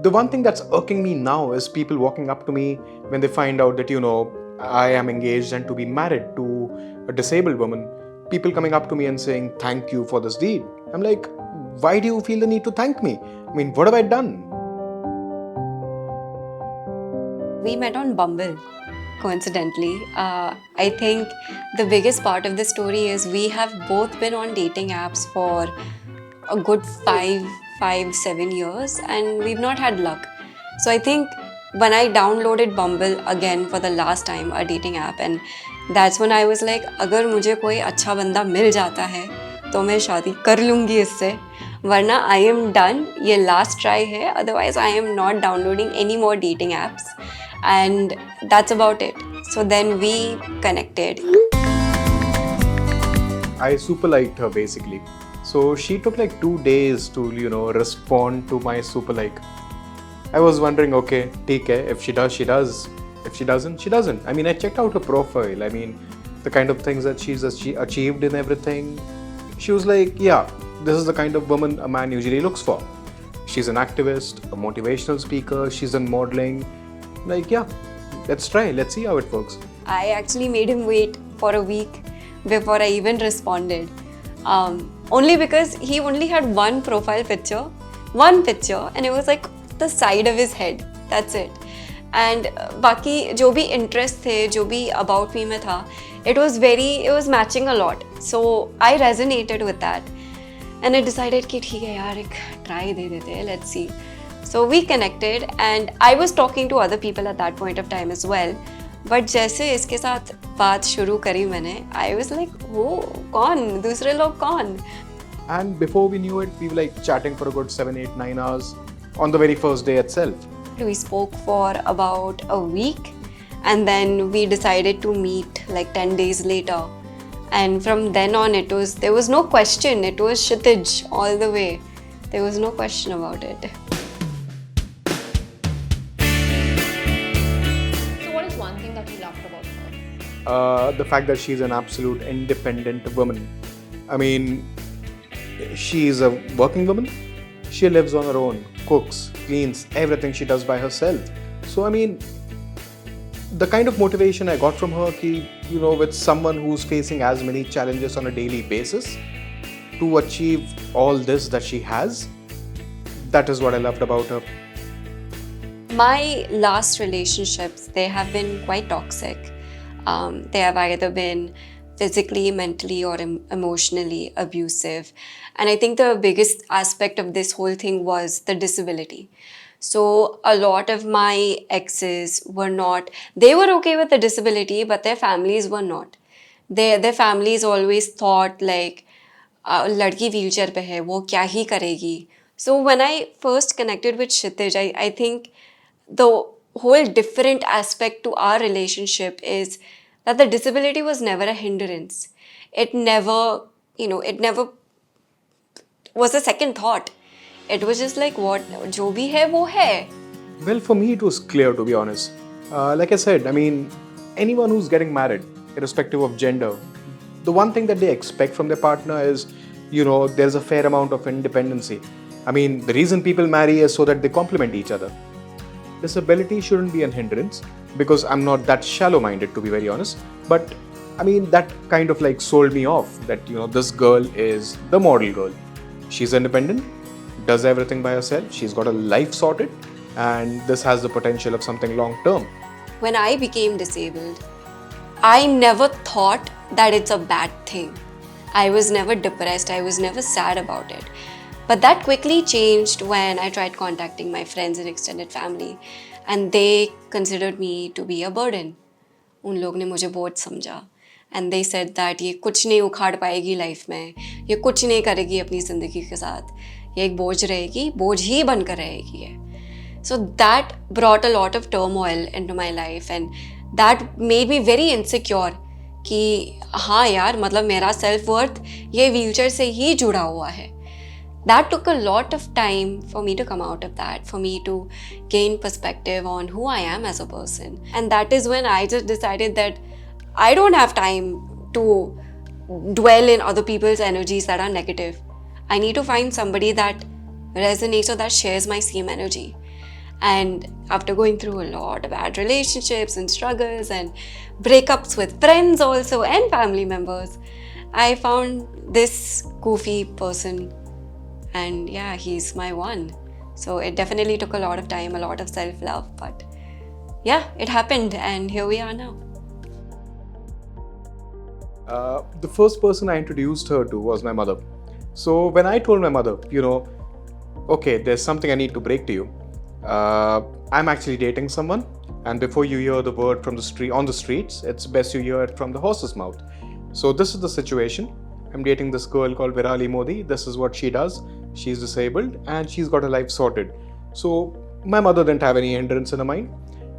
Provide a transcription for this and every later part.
The one thing that's irking me now is people walking up to me when they find out that, I am engaged and to be married to a disabled woman. People coming up to me and saying, thank you for this deed. I'm like, why do you feel the need to thank me? I mean, what have I done? We met on Bumble, coincidentally. I think the biggest part of the story is we have both been on dating apps for a good 7 years, and we've not had luck. So I think when I downloaded Bumble again for the last time, a dating app, and that's when I was like, अगर मुझे कोई अच्छा बंदा मिल जाता है तो मैं शादी कर लूँगी इससे, वरना आई एम डन, ये लास्ट ट्राई है, otherwise I am not downloading any more dating apps. And that's about it. So then we connected. I super liked her basically. So she took like 2 days to, respond to my super like. I was wondering, okay, take care. If she does, she does. If she doesn't, she doesn't. I mean, I checked out her profile. I mean, the kind of things that she's achieved in everything. She was like, yeah, this is the kind of woman a man usually looks for. She's an activist, a motivational speaker, she's in modeling. Like, yeah, let's try. Let's see how it works. I actually made him wait for a week before I even responded. Only because he only had one profile picture, and it was like the side of his head. That's it. And बाकी जो भी interest थे, जो भी about me में था, it was matching a lot. So I resonated with that. And I decided कि ठीक है यार, एक try दे देते हैं, let's see. So we connected and I was talking to other people at that point of time as well. But जैसे इसके साथ बात शुरू करी मैंने, I was like, वो कौन? दूसरे लोग कौन? And before we knew it, we were like chatting for a good 7, 8, 9 hours on the very first day itself. We spoke for about a week and then we decided to meet like 10 days later. And from then on, there was no question. It was Kshitij all the way. There was no question about it. The fact that she's an absolute independent woman. I mean, she's a working woman. She lives on her own, cooks, cleans, everything she does by herself. So, I mean, the kind of motivation I got from her, with someone who's facing as many challenges on a daily basis, to achieve all this that she has, that is what I loved about her. My last relationships, they have been quite toxic. They have either been physically, mentally, or emotionally abusive. And I think the biggest aspect of this whole thing was the disability. So a lot of my exes they were okay with the disability, but their families were not. Their families always thought like, ladki wheelchair pe hai, wo kya hi karegi. So when I first connected with Kshitij, I think the whole different aspect to our relationship is that the disability was never a hindrance. It never was a second thought. It was just like, what, jo bhi hai, wo hai. Well, for me, it was clear, to be honest. Like I said, I mean, anyone who's getting married, irrespective of gender, the one thing that they expect from their partner is, there's a fair amount of independency. I mean, the reason people marry is so that they complement each other. Disability shouldn't be a hindrance, because I'm not that shallow-minded, to be very honest. But I mean, that kind of like sold me off that, this girl is the model girl. She's independent, does everything by herself, she's got a life sorted, and this has the potential of something long-term. When I became disabled, I never thought that it's a bad thing. I was never depressed, I was never sad about it. But that quickly changed when I tried contacting my friends and extended family, and they considered me to be a burden. उन लोग ने मुझे बोझ समझा, and they said that ये कुछ नहीं उखाड़ पाएगी लाइफ में, ये कुछ नहीं करेगी अपनी ज़िंदगी के साथ, ये एक बोझ रहेगी, बोझ ही बनकर रहेगी है. So that brought a lot of turmoil into my life, and that made me very insecure कि हाँ यार, मतलब मेरा self worth ये wheelchair से ही जुड़ा हुआ है. That took a lot of time for me to come out of that, for me to gain perspective on who I am as a person. And that is when I just decided that I don't have time to dwell in other people's energies that are negative. I need to find somebody that resonates or that shares my same energy. And after going through a lot of bad relationships and struggles and breakups with friends also and family members, I found this goofy person, and yeah, he's my one. So it definitely took a lot of time, a lot of self-love, but yeah, it happened, and here we are now. The first person I introduced her to was my mother. So when I told my mother, okay, there's something I need to break to you. I'm actually dating someone, and before you hear the word from the street on the streets, it's best you hear it from the horse's mouth. So this is the situation. I'm dating this girl called Virali Modi. This is what she does. She's disabled and she's got her life sorted. So my mother didn't have any hindrance in her mind.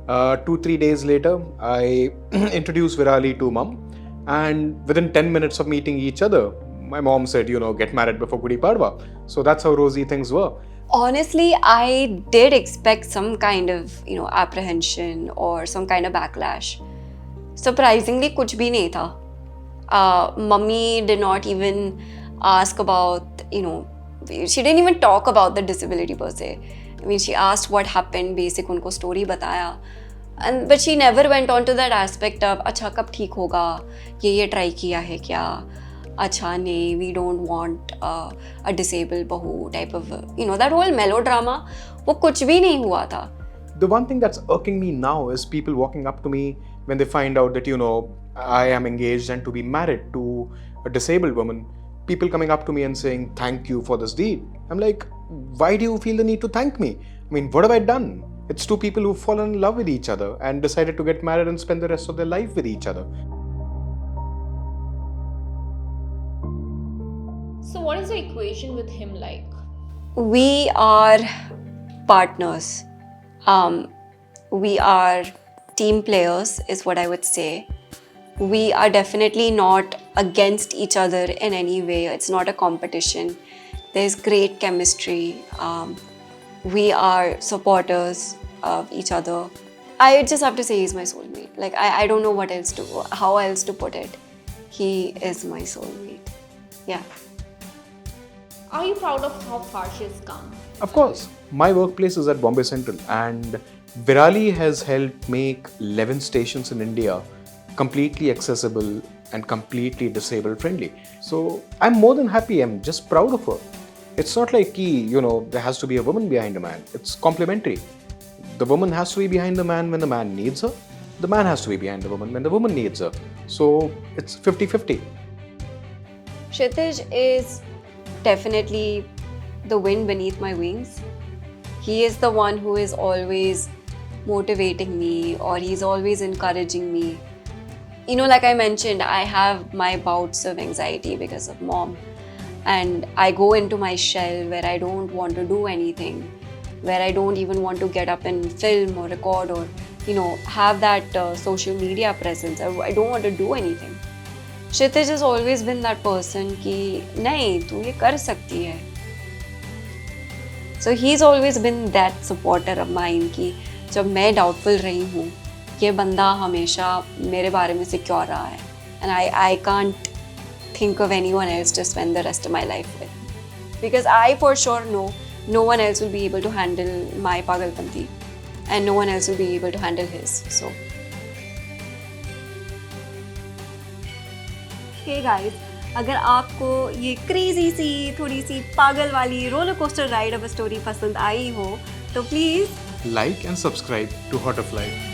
2-3 days later, I introduced Virali to mom, and within 10 minutes of meeting each other, my mom said, get married before Gudi Padwa. So that's how rosy things were. Honestly, I did expect some kind of, apprehension or some kind of backlash. Surprisingly, kuch bhi nahi tha. Mummy did not even ask about, she didn't even talk about the disability per se. I mean, she asked what happened, basic unko story bataya. But she never went on to that aspect of, अच्छा कब ठीक होगा, ये try किया है क्या, अच्छा नहीं, we don't want a disabled bahu type of, that whole melodrama, वो कुछ भी नहीं हुआ था. The one thing that's irking me now is people walking up to me when they find out that, I am engaged and to be married to a disabled woman. People coming up to me and saying, thank you for this deed. I'm like, why do you feel the need to thank me? I mean, what have I done? It's two people who've fallen in love with each other and decided to get married and spend the rest of their life with each other. So what is the equation with him like? We are partners. We are team players is what I would say. We are definitely not against each other in any way. It's not a competition. There's great chemistry. We are supporters of each other. I just have to say he's my soulmate. Like, I don't know how else to put it. He is my soulmate. Yeah. Are you proud of how far she's come? Of course. My workplace is at Bombay Central, and Virali has helped make 11 stations in India completely accessible and completely disabled friendly. So I'm more than happy. I'm just proud of her. It's not like, there has to be a woman behind a man. It's complementary. The woman has to be behind the man when the man needs her. The man has to be behind the woman when the woman needs her. So it's 50-50. Kshitij is definitely the wind beneath my wings. He is the one who is always motivating me, or he's always encouraging me. Like I mentioned, I have my bouts of anxiety because of mom. And I go into my shell where I don't want to do anything, where I don't even want to get up and film or record or, have that social media presence. I don't want to do anything. Kshitij has always been that person ki, nahi, tu ye kar sakti hai. So he's always been that supporter of mine कि जब मैं doubtful रही हूँ, ये बंदा हमेशा मेरे बारे में secure रहा है, and I can't think of anyone else to spend the rest of my life with, because I for sure know no one else will be able to handle my pagalpanti, and no one else will be able to handle his. So, hey guys. अगर आपको ये crazy सी थोड़ी सी पागल वाली roller coaster ride of story पसंद आई हो तो please Like and subscribe to Hot of Life.